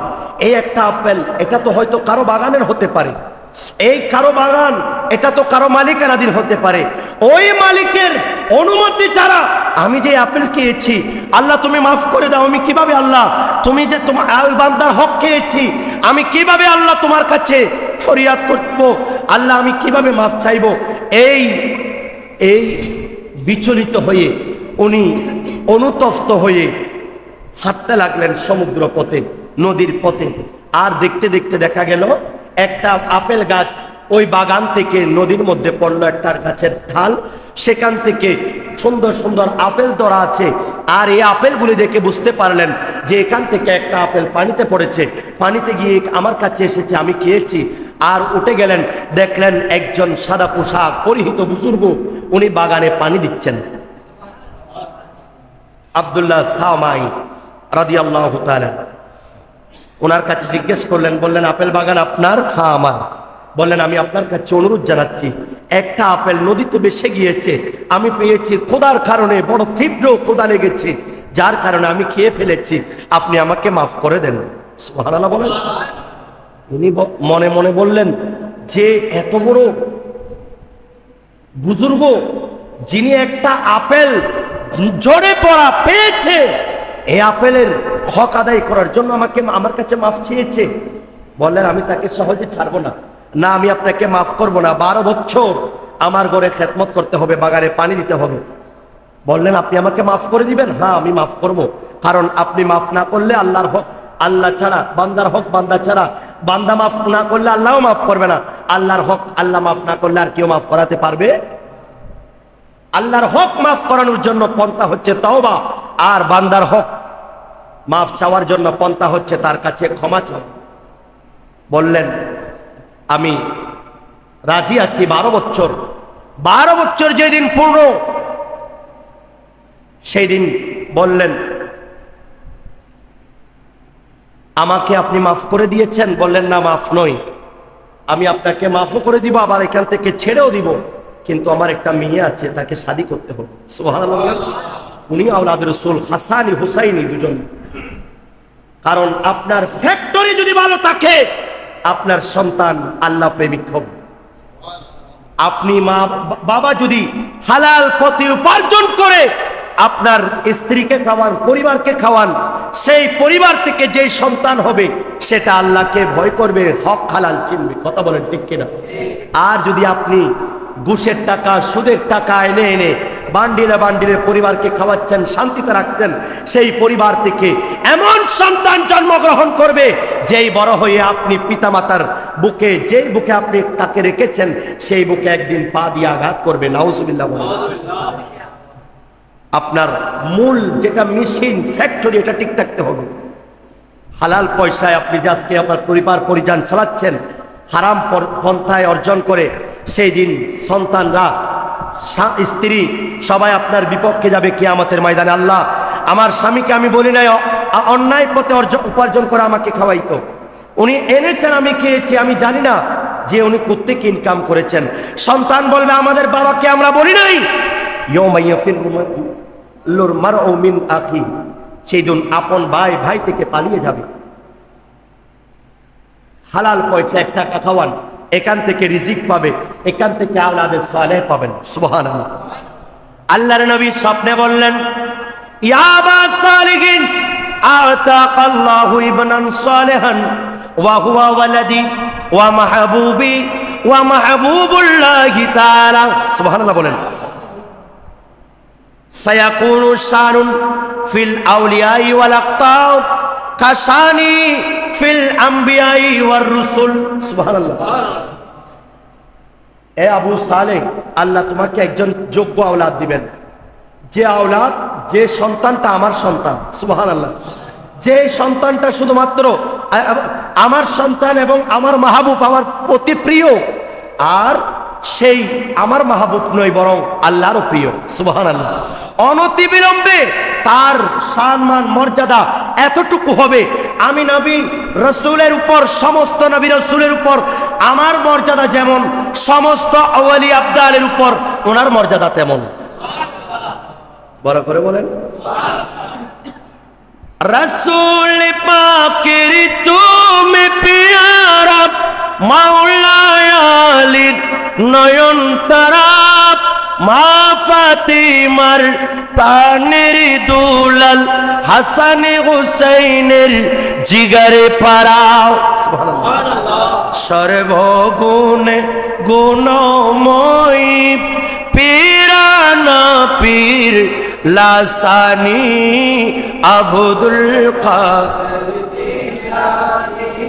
এই একটা আপেল, এটা তো হয়তো কারো বাগানের হতে পারে, এই কারো বাগান, এটা তো কারো মালিকানাধীন হতে পারে, ওই মালিকের অনুমতি ছাড়া আমি যে আপেল খেয়েছি, আল্লাহ তুমি মাফ করে দাও। আমি কিভাবে আল্লাহ, তুমি যে তোমার ওই বান্দার হক খেয়েছি, আমি কিভাবে আল্লাহ তোমার কাছে ফরিয়াদ করব, আল্লাহ আমি কিভাবে মাফ চাইব? এই বিচলিত হয়ে উনি অনুতপ্ত হয়ে হাঁটতে লাগলেন সমুদ্র পথে, নদীর পথে। আর দেখতে দেখতে দেখা গেল একটা আপেল গাছ ওই বাগান থেকে নদীর মধ্যে পড়লো, একটা গাছের ঢাল, সেখান থেকে সুন্দর সুন্দর আপেল ধরা আছে। আর এই আপেলগুলি দেখে বুঝতে পারলেন যে এখান থেকে একটা আপেল পানিতে পড়েছে, পানিতে গিয়ে আমার কাছে এসেছে, আমি খেয়েছি। আর উঠে গেলেন, দেখলেন একজন সাদা পোশাক পরিহিত বুজুর্গ, উনি বাগানে পানি দিচ্ছেন। আব্দুল্লাহ সামাই রাদিয়াল্লাহু তাআলা ওনার কাছে জিজ্ঞেস করলেন, বললেন আপেল বাগান আপনার? হ্যাঁ আমার। বললেন আমি আপনার কাছে অনুরোধ জানাচ্ছি, একটা আপেল নদীতে ভেসে গিয়েছে, আমি পেয়েছি, ক্ষুধার কারণে বড় তীব্র ক্ষুধা লেগেছে, যার কারণে আমি খেয়ে ফেলেছি, আপনি আমাকে মাফ করে দেন। সুবহানাল্লাহ বলেন। উনি মনে মনে বললেন যে এত বড় বুজুর্গ, যিনি একটা আপেল ঝরে পড়া পেয়েছে, এই আপেলের হক আদায় করার জন্য আমার কাছে মাফ চেয়েছে। বললেন আমি তাকে সহজে ছাড়বো না, না আমি আপনাকে মাফ করব না, 12 বছর আমার ঘরে খেদমত করতে হবে, বাগানে পানি দিতে হবে। বললেন আপনি আমাকে মাফ করে দিবেন? হ্যাঁ আমি মাফ করব, কারণ আপনি মাফ না করলে আল্লাহর হক আল্লাহ ছাড়া, বান্দার হক বান্দা ছাড়া, বান্দা মাফ না করলে আল্লাহও মাফ করবে না, আল্লাহর হক আল্লাহ মাফ না করলে আর কেউ মাফ করাতে পারবে? আল্লাহর হক মাফ করানোর জন্য পন্থা হচ্ছে তওবা, আর বান্দার হক মাফ চাওয়ার জন্য পন্থা হচ্ছে তার কাছে ক্ষমা চাওয়া। বললেন আমি রাজি আছি। 12 বছর যেদিন পূর্ণ, সেই দিন বললেন আমাকে আপনি মাফ করে দিয়েছেন? বললেন না মাফ নই, আমি আপনাকে মাফও করে দিব, আবার এখান থেকে ছেড়েও দিব, কিন্তু আমার একটা মেয়ে আছে, তাকে শাদী করতে হবে। সুবহানাল্লাহ। উনি আওলাদ রাসূল হাসানি হুসাইনি দুজন। কারণ আপনার ফ্যাক্টরি যদি ভালো থাকে, আপনার সন্তান আল্লাহ প্রেমিক হবে। আপনি মা বাবা যদি হালাল পথে উপার্জন করে আপনার স্ত্রীকে খাওয়ান, পরিবারকে খাওয়ান, সেই পরিবার থেকে যেই সন্তান হবে সেটা আল্লাহকে ভয় করবে, হক হালাল চিনবে। কথা বলেন ঠিক কিনা? আর যদি আপনি ঘুষের টাকা, সুদের টাকা এনে এনে বান্ডিলে বান্ডিলে পরিবারকে খাওয়াচ্ছেন, শান্তিতে রাখছেন, সেই পরিবার থেকে এমন সন্তান জন্মগ্রহণ করবে যেই বড় হয়ে আপনি পিতামাতার বুকে, যেই বুকে আপনি তাকে রেখেছেন, সেই বুকে একদিন পা দিয়ে আঘাত করবে। নাউজুবিল্লাহ বলেন। আপনার মূল যেটা মেশিন, ফ্যাক্টরি, এটা ঠিক থাকতে হবে। হালাল পয়সায় আপনি যে আজকে আপনার পরিবার পরিজন চালাচ্ছেন, হারাম পন্থায় অর্জন করে, সেই দিন সন্তানরা, স্ত্রী সবাই আপনার বিপক্ষে যাবে কিয়ামতের ময়দানে। আল্লাহ, আমার স্বামীকে আমি বলি নাই অন্যায় পথে উপার্জন করে আমাকে খাওয়াইতো, উনি এনেছেন, আমি খেয়েছি, আমি জানি না যে উনি কোত্থেকে ইনকাম করেছেন। সন্তান বলবে আমাদের বাবাকে আমরা বলি নাই। সেই দিন আপন ভাই ভাই থেকে পালিয়ে যাবে। হালাল পয়সা, 1 টাকা খাওয়ান, এখান থেকে রিজিক পাবে, এখান থেকে আওলাদে সালেহ পাবেন। সুবহানাল্লাহ। আল্লাহর নবী স্বপ্নে বললেন, ইয়া আবা সালিহিন আতাকাল্লাহু ইবনান সালিহান ওয়া হুয়া ওয়ালাদি ওয়া মাহবুবি ওয়া মাহবুবুল্লাহি তাআলা। সুবহানাল্লাহ বলেন। সায়াকুনু শানুন ফিল আউলিয়াই ওয়াল আক্তাব কাশানি ফিল আম্বিয়াই ওয়ার রুসুল। সুবহানাল্লাহ। এ আবু সালেহ, আল্লাহ তোমাকে একজন যোগ্য আওলাদ দিবেন, যে আওলাদ, যে সন্তানটা আমার সন্তান। সুবহানাল্লাহ। যে সন্তানটা শুধুমাত্র আমার সন্তান এবং আমার মাহবুব, আমার অতি প্রিয়, আর সেই আমার মাহবুব নয় বরং আল্লাহরও প্রিয়। সুবহানাল্লাহ। অনতিবিলম্বে তার সম্মান মর্যাদা এতটুকু হবে, আমি নবী রসুলের উপর, সমস্ত নবী রসুলের উপর আমার মর্যাদা যেমন, সমস্ত আওয়ালি আবদালের উপর ওনার মর্যাদা তেমন। বড় করে বলেন। রসুল পাকের তুমি পিয়ারা মাওলায় আলীর নয়ন তারা, মা ফাতিমার প্রাণের দুলাল, হাসান হুসাইনের জিগারে পাড়াও। সুবহানাল্লাহ। সর্বগুণে গুণময়ী পীরানা পীর লাসানি আবদুল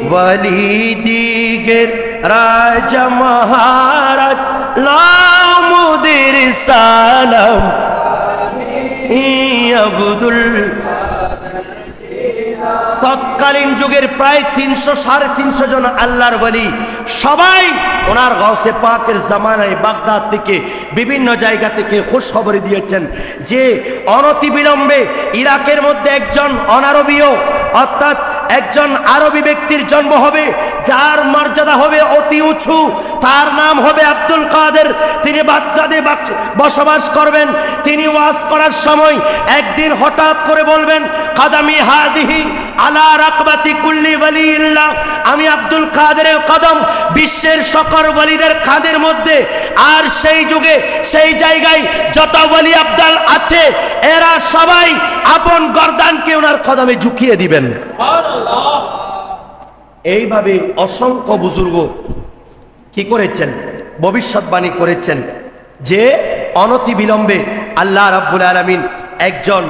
ওয়ালিদিগের রাজা মহারাজ লামুদের সালাম আবদুল। তৎকালীন যুগের প্রায় 300-350 জন আল্লাহর ওয়ালি, সবাই ওনার গাউসে পাকের জামানায় বাগদাদ থেকে, বিভিন্ন জায়গা থেকে খোঁজখবরি দিয়েছেন যে অনতিবিলম্বে ইরাকের মধ্যে একজন অনারবীয়, অর্থাৎ একজন আরবি ব্যক্তির জন্ম হবে, যার মর্যাদা হবে অতি উঁচু, তার নাম হবে আব্দুল কাদের। তিনি বাগদাদে বসবাস করবেন। তিনি ওয়াজ করার সময় একদিন হঠাৎ করে বলবেন, কাদামি হাদিহি আলা রাকবাতি কুল্লি ওয়ালিল্লাহ, আমি আব্দুল কাদেরের কদম বিশ্বের সকল ওয়ালিদের কাঁধের মধ্যে। আর সেই যুগে সেই জায়গায় যত ওয়ালি আব্দাল আছে, এরা সবাই আপন গর্দানকে ওনার কদমে ঝুঁকিয়ে দিবেন। এইভাবে অসংখ্য বুজুর্গ কি করেছেন, ভবিষ্যৎবাণী করেছেন যে অনতিবিলম্বে আল্লাহ রাব্বুল আলামিন একজন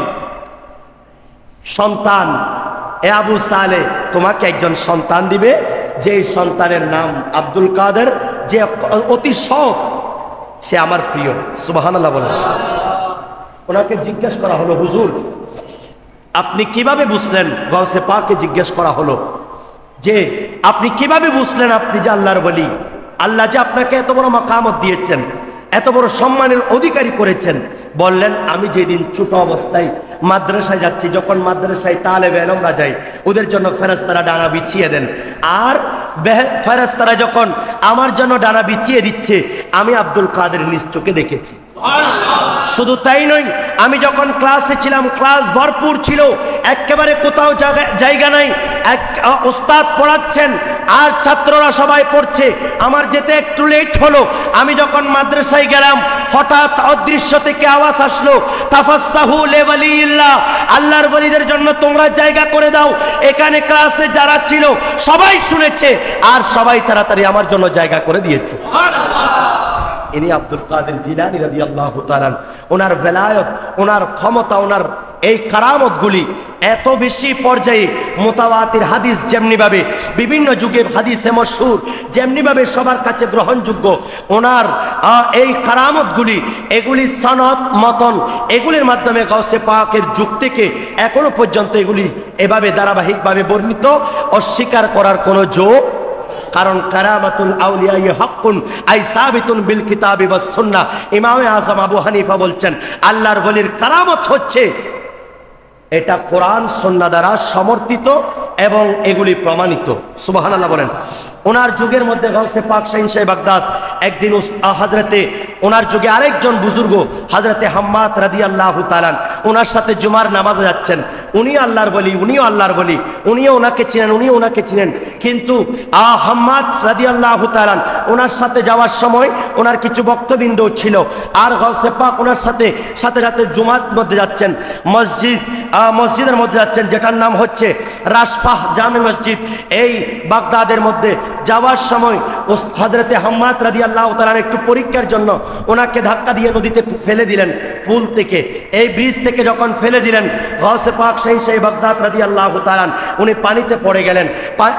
সন্তান, এ আবু সালেহ তোমাকে একজন সন্তান দিবে, যে সন্তানের নাম আব্দুল কাদের, যে অতি সৎ, সে আমার প্রিয়। সুবহানাল্লাহ বলেন। ওনাকে জিজ্ঞেস করা হলো, হুজুর আপনি কিভাবে বুঝলেন? গাউসে পাককে জিজ্ঞেস করা হলো যে আপনি কিভাবে বুঝলেন আপনি যে আল্লাহর ওয়ালি, আল্লাহ যে আপনাকে এত বড় মাকামত দিয়েছেন, এত বড় সম্মানের অধিকারী করেছেন? বললেন, আমি যেদিন ছোট অবস্থায় মাদ্রাসায় যাচ্ছি, যখন মাদ্রাসায় তালেবে ইলমরা যায়, ওদের জন্য ফেরেশতারা ডানা বিছিয়ে দেন, আর ফেরেশতারা যখন আমার জন্য ডানা বিছিয়ে দিচ্ছে, আমি আব্দুল কাদের নিজ চোখে দেখেছি। শুধু তাই নয়, আমি যখন ক্লাসে ছিলাম, ক্লাস ভরপুর ছিল, একেবারে কোথাও জায়গা নাই, এক ওস্তাদ পড়াচ্ছেন আর ছাত্ররা সবাই পড়ছে, আমার যেতে একটু লেট হলো। আমি যখন মাদ্রাসায় গেলাম, হঠাৎ অদৃশ্য থেকে আওয়াজ আসলো, তাফাসসাহু লিওয়ালিল্লাহ, আল্লাহর ওলিদের জন্য তোমরা জায়গা করে দাও। এখানে ক্লাসে যারা ছিল সবাই শুনেছে আর সবাই তাড়াতাড়ি আমার জন্য জায়গা করে দিয়েছে। ইনি আব্দুল কাদের জিলানী রাদিয়াল্লাহু তাআলা। ওনার বেলায়েত, ওনার ক্ষমতা, ওনার এই কারামতগুলি এত বেশি পর্যায়ে, মুতাওয়াতির হাদিস যেমনিভাবে বিভিন্ন যুগে হাদিসে মশহুর, যেমনিভাবে সবার কাছে গ্রহণযোগ্য, ওনার এই কারামতগুলি, এগুলি সনদ মতন, এগুলির মাধ্যমে গাউসে পাকের যুগ থেকে এখনো পর্যন্ত এগুলি এভাবে ধারাবাহিকভাবে বর্ণিত, অস্বীকার করার কোনো যোগ। কারণ কারামাতুল আউলিয়া হাক্কুন আই সাবিতুন বিল কিতাবি ওয়াস সুন্নাহ। ইমাম আযম আবু হানিফা বলছেন, আল্লাহর ওলির কারামত হচ্ছে এটা কোরআন সুন্নাহ দ্বারা সমর্থিত এবং এগুলি প্রমাণিত। সুবহানাল্লাহ বলেন। ওনার যুগের মধ্যে গাউসে পাক শাহিন সাহেব বাগদাদ একদিন হযরতে, ওনার যুগে আরেকজন বুজুর্গ হযরতে হাম্মাদ রাদিয়াল্লাহু তাআলা, ওনার সাথে জুমার নামাজে যাচ্ছেন। উনি আল্লাহর ওলি, উনিও আল্লাহর ওলি, উনিও ওনাকে চিনেন, উনিও ওনাকে চিনেন। কিন্তু হাম্মাদ রাদিয়াল্লাহু তাআলা ওনার সাথে যাওয়ার সময় ওনার কিছু বক্তবিন্দু ছিল, আর গাউসে পাক ওনার সাথে সাথে সাথে জুমার মধ্যে যাচ্ছেন, মসজিদের মধ্যে যাচ্ছেন, যেটার নাম হচ্ছে রাশফাহ জামে মসজিদ। এই বাগদাদের মধ্যে যাওয়ার সময় হযরতে হাম্মাদ রাদিয়াল্লাহু তাআলা একটু পরীক্ষার জন্য ওনাকে ধাক্কা দিয়ে নদীতে ফেলে দিলেন, পুল থেকে, এই ব্রিজ থেকে যখন ফেলে দিলেন, গাউসে পাক শাহিন সাহেব বাগদাদ রাদিয়াল্লাহু তাআলা উনি পানিতে পড়ে গেলেন।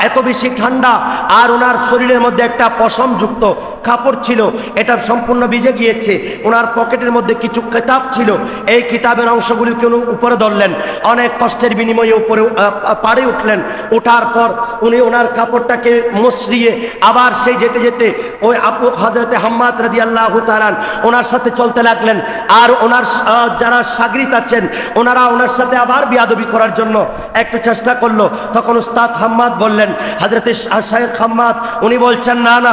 এত বেশি ঠান্ডা, আর ওনার শরীরের মধ্যে একটা পশমযুক্ত কাপড় ছিল, এটা সম্পূর্ণ ভিজে গিয়েছে। ওনার পকেটের মধ্যে কিছু কিতাব ছিল, এই কিতাবের অংশগুলিকে উনি উপরে ধরলেন, অনেক কষ্টের বিনিময়ে উপরে পাড়ে উঠলেন। ওঠার পর উনি ওনার কাপড়টাকে মুছড়িয়ে আবার সেই যেতে যেতে ওই হযরতে হাম্মাদ রাদিয়াল্লাহু তাআলা ওনার সাথে চলতে লাগলেন। আর ওনার যারা শাগরিদ আছেন ওনারা ওনার সাথে আবার বিয়াদবি করার জন্য একটু চেষ্টা করলো। তখন উস্তাদ হাম্মাদ বললেন, হযরতে শাইখ হাম্মাদ উনি বলছেন, না না,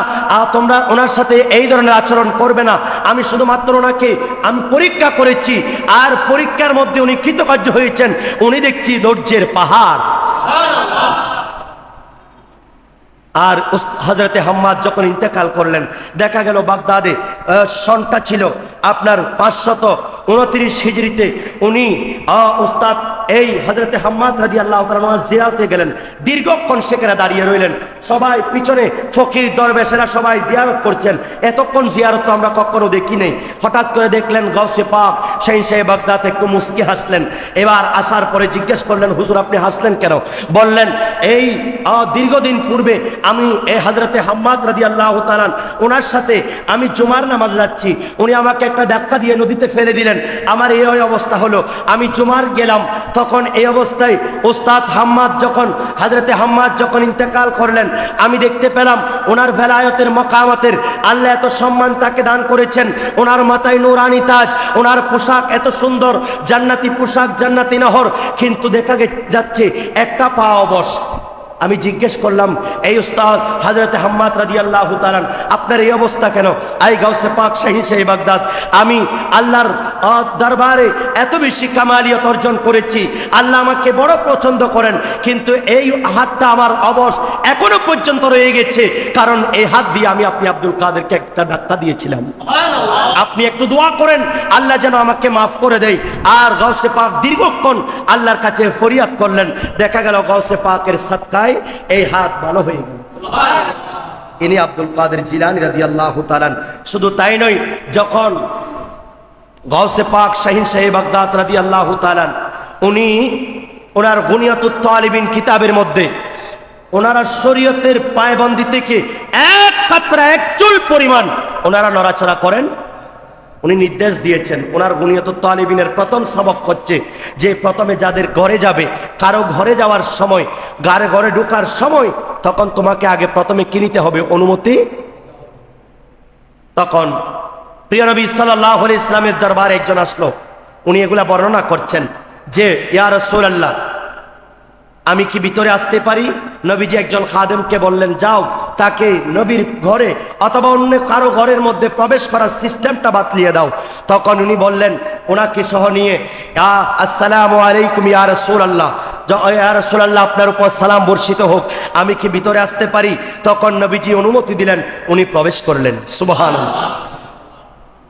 তোমরা ওনার সাথে এই ধরনের আচরণ করবে না, আমি শুধুমাত্র ওনাকে আমি পরীক্ষা করেছি, আর পরীক্ষার মধ্যে উনি কৃতকার্য হয়েছেন, উনি দেখছি ধৈর্যের পাহাড়। আর হযরতে হাম্মাদ যখন ইন্তেকাল করলেন, দেখা গেল বাগদাদে সনটা ছিল আপনার 529 হিজরিতে। উনি উস্তাদ এই হযরতে হাম্মাদ রাদিয়াল্লাহু তাআলা জিয়ারতে গেলেন, দীর্ঘক্ষণ সেখানে দাঁড়িয়ে রইলেন। সবাই পিছনে ফকির দরবেশেরা সবাই জিয়ারত করছেন, এতক্ষণ জিয়ারত তো আমরা কখনো দেখি নাই। হঠাৎ করে দেখলেন গাউসে পাক শাহিন সাহেব বাগদাদ একটু মুস্কি হাসলেন। এবার আসার পরে জিজ্ঞেস করলেন, হুজুর আপনি হাসলেন কেন? বললেন, এই দীর্ঘদিন পূর্বে আমি এই হযরতে হাম্মাদ রাদিয়াল্লাহু তাআলা ওনার সাথে আমি জুমার নামাজে যাচ্ছি, উনি আমাকে একটা ধাক্কা দিয়ে নদীতে ফেলে দিলেন, আমার এই অবস্থা হলো। আমি জুমার গেলাম, তখন এই অবস্থায় উস্তাদ হাম্মাদ যখন হযরতে হাম্মাদ যখন ইন্তেকাল করলেন, আমি দেখতে পেলাম ওনার ভেলায়তের মকামতের আল্লাহ এত সম্মান তাকে দান করেছেন। ওনার মাথায় নুরানি তাজ, ওনার পোশাক এত সুন্দর, জান্নাতি পোশাক, জান্নাতি নহর, কিন্তু দেখা যাচ্ছে একটা পা অবশ। আমি জিজ্ঞেস করলাম, এই উস্তাদ হযরতে হাম্মাদ রাদিয়াল্লাহু তাআলা আপনার এই অবস্থা কেন? আই গাউসে পাক শাহিন সাহেব বাগদাদ, আমি আল্লাহর দরবারে এত বেশি কামালিয়ত অর্জন করেছি, আল্লাহ আমাকে বড় পছন্দ করেন, কিন্তু এই হাতটা আমার অবশ এখনো পর্যন্ত রয়ে গেছে, কারণ এই হাত দিয়ে আমি আপনি আব্দুল কাদেরকে একটা ধাক্কা দিয়েছিলাম। আপনি একটু দোয়া করেন আল্লাহ যেন আমাকে মাফ করে দেয়। আর গাউসে পাক দীর্ঘক্ষণ আল্লাহর কাছে ফরিয়াদ করলেন, দেখা গেল গাউসে পাকের সাদকায় এই হাত ভালো হয়ে গেল। ইনি আব্দুল কাদের জিলানী রাদিয়াল্লাহু তাআলা। শুধু তাই নয়, যখন গাউসে পাক শাহিন সাহেব বাগদাদ রাদিয়াল্লাহু তাআলা উনি ওনার গুনিয়াতুত তালিবিন কিতাবের মধ্যে ওনারা শরীয়তের পায়বন্দি থেকে এক কাতরা এক চুল পরিমাণ ওনারা নড়াচড়া করেন, উনি নির্দেশ দিয়েছেন। ওনার গুনিয়াতুত তালিবিনের প্রথম সবক হচ্ছে যে প্রথমে যাদের ঘরে যাবে, কারো ঘরে যাওয়ার সময়, ঘরে ঢোকার সময়, তখন তোমাকে আগে প্রথমে কি নিতে হবে? অনুমতি। তখন প্রিয় নবী সাল্লাল্লাহু আলাইহি ইসলামের দরবারে একজন আসলো, উনি এগুলা বর্ণনা করছেন যে ইয়া রাসূলুল্লাহ, আমি কি ভিতরে আসতে পারি? নবীজি একজন খাদেমকে বললেন, যাও তাকে নবীর ঘরে অথবা অন্য কারো ঘরের মধ্যে প্রবেশ করার সিস্টেমটা বাতলিয়ে দাও। তখন উনি বললেন, ওনাকে সহ নিয়ে, আসসালামু আলাইকুম ইয়া রাসূলুল্লাহ, ইয়া রাসূলুল্লাহ আপনার উপর সালাম বর্ষিত হোক, আমি কি ভিতরে আসতে পারি? তখন নবীজি অনুমতি দিলেন, উনি প্রবেশ করলেন। সুবহানাল্লাহ।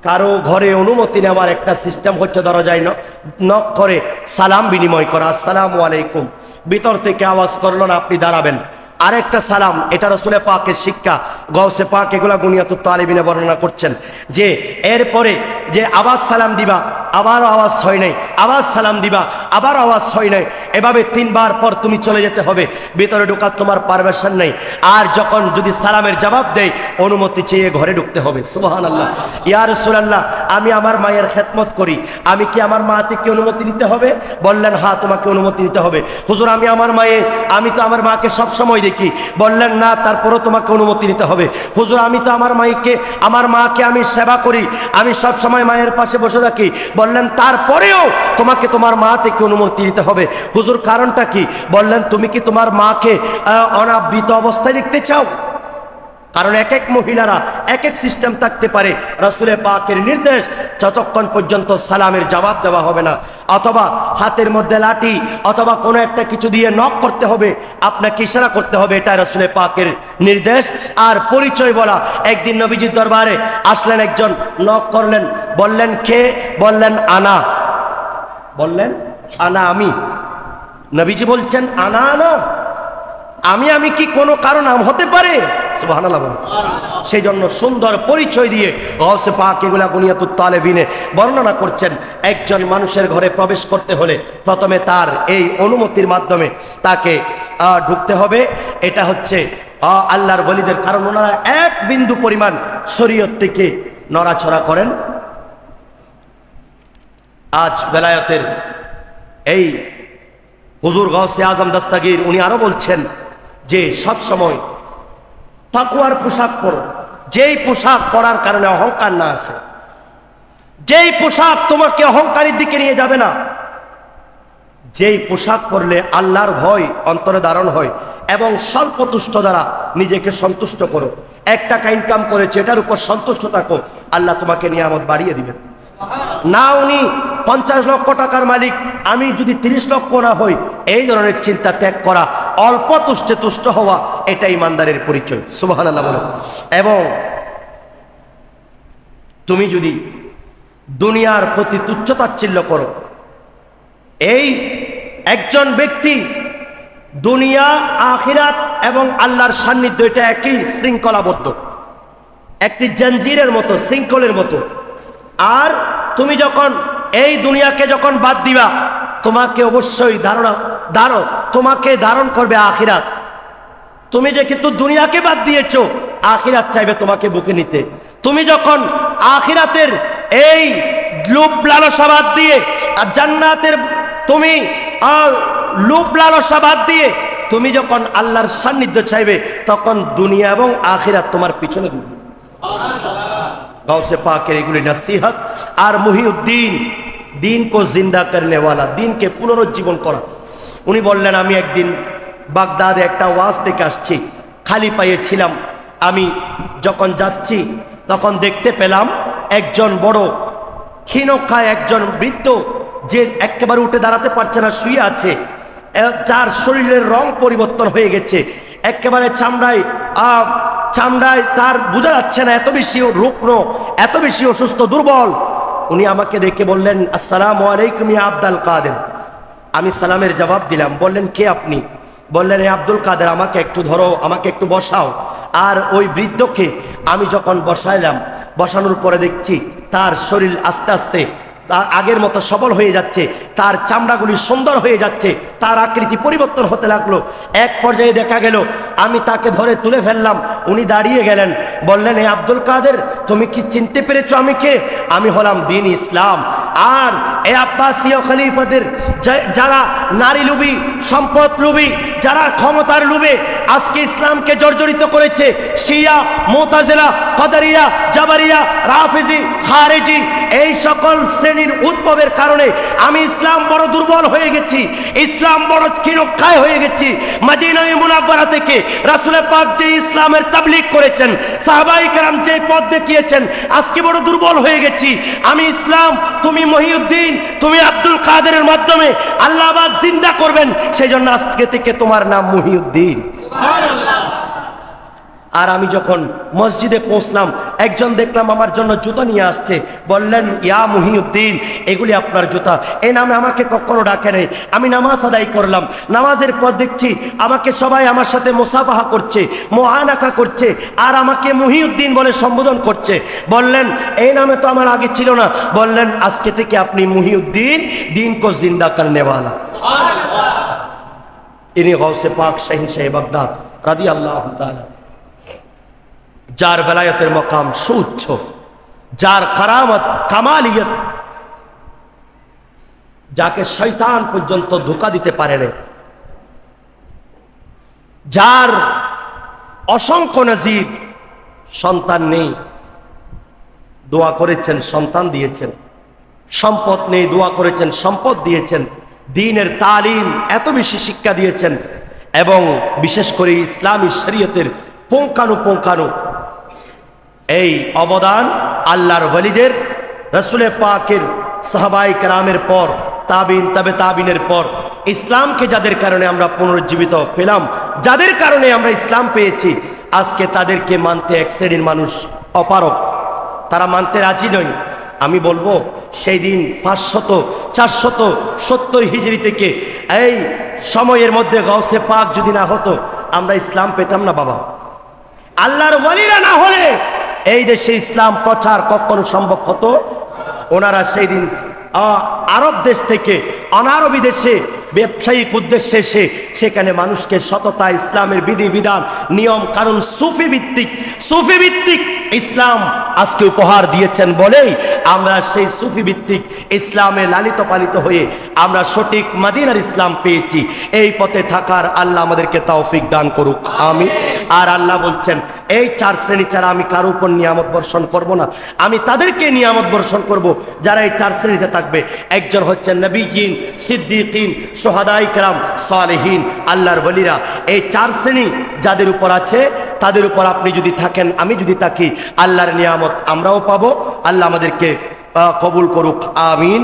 কারো ঘরে অনুমতি নেওয়ার একটা সিস্টেম হচ্ছে, দরজায় নক করে সালাম বিনিময় করা, আসসালামু আলাইকুম। ভিতর থেকে আওয়াজ করলো না, আপনি দাঁড়াবেন। আরেকটা সালাম, এটা রাসূলে পাকের শিক্ষা। গাউসে পাক এগুলা গুনিয়াতুত তালিবিনে বর্ণনা করছেন যে এরপরে যে আবার সালাম দিবা, আবারও আওয়াজ হয় নাই, আবার সালাম দিবা, আবার আওয়াজ হয় নাই, এভাবে 3 বার পর তুমি চলে যেতে হবে, ভিতরে ঢোকার তোমার পারমিশন নেই। আর যখন যদি সালামের জবাব দেয়, অনুমতি চেয়ে ঘরে ঢুকতে হবে। সুবহানাল্লাহ। ইয়া রাসূলুল্লাহ, আমি আমার মায়ের খেদমত করি, আমি কি আমার মা থেকে অনুমতি নিতে হবে? বললেন, হ্যাঁ তোমাকে অনুমতি নিতে হবে। হুজুর, আমি তো আমার মাকে সব সময় দেখি। বললেন, না, তারপরও তোমাকে অনুমতি নিতে হবে। হুজুর, আমি তো আমার মাকে আমি সেবা করি, আমি সব সময় মায়ের পাশে বসে থাকি। বললেন, তারপরেও তোমাকে তোমার মা থেকে অনুমতি নিতে হবে। হুজুর, কারণটা কি? বললেন, তুমি কি তোমার মাকে অনাবৃত অবস্থায় দেখতে চাও? কারণ এক এক মহিলারা এক এক সিস্টেম থাকতে পারে। রাসূলে পাকের নির্দেশ, যতক্ষণ পর্যন্ত সালামের জবাব দেওয়া হবে না, অথবা হাতের মধ্যে লাঠি অথবা কোনো একটা কিছু দিয়ে নক করতে হবে, আপনাকে ইশারা করতে হবে, এটা রাসূলে পাকের নির্দেশ। আর পরিচয় বলা, একদিন নবীজির দরবারে আসলেন একজন, নক করলেন, বললেন, কে? বললেন, আনা। বললেন, আনা, আমি। নবীজি বলছেন, আনা আনা, আমি কি কোনো কারো নাম হতে পারে? সুবহানাল্লাহ। সেই জন্য সুন্দর পরিচয় দিয়ে গাউসে পাক এগুলা বুনিয়াতুত তালেবিনে বর্ণনা করছেন। একজন মানুষের ঘরে প্রবেশ করতে হলে প্রথমে তার এই অনুমতির মাধ্যমে তাকে ঢুকতে হবে। এটা হচ্ছে আল্লাহর ওলিদের, কারণ ওনারা এক বিন্দু পরিমাণ শরীয়ত থেকে নড়াচড়া করেন। আজ বেলায়েতের এই হুজুর গাউসে আজম দস্তগীর উনি আরো বলছেন যে সব সময় তাকওয়ার পোশাক পরো, যেই পোশাক পরার কারণে অহংকার না আসে, যেই পোশাক তোমাকে অহংকারের দিকে নিয়ে যাবে না, যেই পোশাক পরলে আল্লাহর ভয় অন্তরে ধারণ হয়, এবং স্বল্প তুষ্ট দ্বারা নিজেকে সন্তুষ্ট করো। 1 টাকা ইনকাম করেছে, এটার উপর সন্তুষ্ট থাকো, আল্লাহ তোমাকে নিয়ামত বাড়িয়ে দিবেন। না উনি 50 লক্ষ টাকার মালিক, আমি যদি 30 লক্ষ না হই, এই ধরনের চিন্তা ত্যাগ করা, অল্প তুষ্টে তুষ্ট হওয়া, এটা ইমানদারের পরিচয়। সুবহানাল্লাহ বলেন। এবং তুমি যদি দুনিয়ার প্রতি তুচ্ছতাচ্ছিল্য করো, এই একজন ব্যক্তি দুনিয়া, আখিরাত এবং আল্লাহর সান্নিধ্য, এটা একই শৃঙ্খলাবদ্ধ, একটি জঞ্জিরের মতো, শৃঙ্খলের মতো। আর তুমি যখন এই দুনিয়াকে যখন বাদ দিবা, তোমাকে অবশ্যই তোমাকে ধারণ করবে আখিরাত। তুমি যে কিন্তু দুনিয়াকে বাদ দিয়েছো, আখিরাত চাইবে তোমাকে বুকে নিতে। তুমি যখন আখিরাতের এই লোভ লালসা বাদ দিয়ে, আর জান্নাতের তুমি লোভ লালসা বাদ দিয়ে তুমি যখন আল্লাহর সান্নিধ্য চাইবে, তখন দুনিয়া এবং আখিরাত তোমার পিছনে দিবে। গাউসে পাকের এগুলি নসিহত। আর মুহিউদ্দিন, দিন কো জিন্দা করনে ওয়ালা, দিনকে পুনরুজ্জীবন করা। উনি বললেন, আমি একদিন বাগদাদে একটা ওয়াজ থেকে আসছি, খালি পায়ে ছিলাম। আমি যখন যাচ্ছি তখন দেখতে পেলাম একজন বড় ক্ষীণকায় একজন বৃদ্ধ, যে একেবারে উঠে দাঁড়াতে পারছে না, শুয়ে আছে, যার শরীরের রং পরিবর্তন হয়ে গেছে, একেবারে চামড়ায় তার বোঝা যাচ্ছে না, এত বেশি রুগ্ন, এত বেশি অসুস্থ, দুর্বল। উনি আমাকে দেখে বললেন, আসসালামু আলাইকুম ইয়া আব্দুল কাদের। আমি সালামের জবাব দিলাম। বললেন, কে আপনি? বললেন, এ আব্দুল কাদের, আমাকে একটু ধরো, আমাকে একটু বসাও। আর ওই বৃদ্ধকে আমি যখন বসাইলাম, বসানোর পরে দেখছি তার শরীর আস্তে আস্তে আগের মতো সবল হয়ে যাচ্ছে, তার চামড়াগুলি সুন্দর হয়ে যাচ্ছে, তার আকৃতি পরিবর্তন হতে লাগলো। এক পর্যায়ে দেখা গেল আমি তাকে ধরে তুলে ফেললাম, উনি দাঁড়িয়ে গেলেন। বললেন, হে আব্দুল কাদের, তুমি কি চিনতে পেরেছো আমি কে? আমি হলাম দ্বীন ইসলাম। আর এই আব্বাসীয় খলিফাদের যারা নারী লুবি, সম্পদ লুবি, যারা ক্ষমতার লুবে আজকে ইসলামকে জর্জরিত করেছে, শিয়া, মুতাজিলা, কদরিয়া, জাবরিয়া, রাফিজি, খারেজি, এই সকল শ্রেণীর উদ্ভবের কারণে আমি ইসলাম বড় দুর্বল হয়ে গেছি, ইসলাম বড় ক্ষীণকায় হয়ে গেছি। মদিনা মুনাওয়ারা থেকে রাসূল পাক যে ইসলামের তাবলীগ করেছেন, সাহাবায়ে কেরাম যে পথ দেখিয়েছেন, আজকে বড় দুর্বল হয়ে গেছি আমি। ইসলাম তুমি মহিউদ্দিন, তুমি আব্দুল কাদেরের মাধ্যমে আল্লাহ পাক জিন্দা করবেন, সেজন্য আজকে থেকে তোমার নাম মহিউদ্দিন। সুবহানাল্লাহ। আর আমি যখন মসজিদে পৌঁছলাম, একজন দেখলাম আমার জন্য জুতা নিয়ে আসছে, বললেন ইয়া মহিউদ্দিন, এগুলি আপনার জুতা। এই নামে আমাকে কখনো ডাকে নেই। আমি নামাজ আদায় করলাম, নামাজের পর দেখছি আমাকে সবাই আমার সাথে মুসাফাহা করছে, মুআনাকা করছে, আর আমাকে মহিউদ্দিন বলে সম্বোধন করছে। বললেন এই নামে তো আমার আগে ছিল না। বললেন আজকে থেকে আপনি মহিউদ্দিন, দিন কো জিন্দা করনে ওয়ালা। সুবহানাল্লাহ। ইনি গাউসে পাক শাহিনশাহ বাগদাদ রাদিয়াল্লাহু তাআলা, যার বেলায়েতের মকাম সুউচ্চ, যার কারামত কামালিয়ত, যাকে শয়তান পর্যন্ত ধোঁকা দিতে পারে না, যার অসংখ্য নজির, সন্তান নেই দোয়া করেছেন সন্তান দিয়েছেন, সম্পদ নেই দোয়া করেছেন সম্পদ দিয়েছেন, দ্বীনের তালিম এত বেশি শিক্ষা দিয়েছেন, এবং বিশেষ করে ইসলামী শরীয়তের পুঙ্খানুপুঙ্খানু এই অবদান আল্লাহর ওয়ালিদের, রাসূল পাকের, সাহাবায়ে কেরামের পর তাবিন, তবে তাবিনের পর ইসলামকে যাদের কারণে আমরা পুনরুজ্জীবিত পেলাম, যাদের কারণে আমরা ইসলাম পেয়েছি, আজকে তাদেরকে মানতে এক শ্রেণীর মানুষ অপারগ, তারা মানতে রাজি নয়। আমি বলবো সেই দিন 500-470 হিজরি থেকে এই সময়ের মধ্যে গাউসে পাক যদি না হতো, আমরা ইসলাম পেতাম না বাবা। আল্লাহর ওয়ালিরা না হলে এই দেশে ইসলাম প্রচার কখনো সম্ভব হতো। ওনারা সেই দিন আরব দেশ থেকে অনারবি দেশে ব্যবসায়িক উদ্দেশ্যে এসে সেখানে মানুষকে সততা, ইসলামের বিধিবিধান, নিয়ম কানুন, সুফি ভিত্তিক ইসলাম আজকে উপহার দিয়েছেন বলেই আমরা সেই সুফি ভিত্তিক ইসলামে লালিত পালিত হয়ে আমরা সঠিক মদিনার ইসলাম পেয়েছি। এই পথে থাকার আল্লাহ আমাদেরকে তৌফিক দান করুক, আমিন। আর আল্লাহ বলছেন এই 4 শ্রেণী ছাড়া আমি কারো উপর নিয়ামত বর্ষণ করব না, আমি তাদেরকে নিয়ামত বর্ষণ করব যারা এই 4 শ্রেণীতে থাকবে। একজন হচ্ছেন নবীয়িন, সিদ্দিকিন, শুহাদায়ে কেরাম, সালেহিন, আল্লাহর ওয়ালিরা। এই 4 শ্রেণী যাদের উপর আছে, তাদের উপর আপনি যদি থাকেন, আমি যদি থাকি, আল্লাহর নিয়ামত আমরাও পাবো। আল্লাহ আমাদেরকে কবুল করুক, আমিন।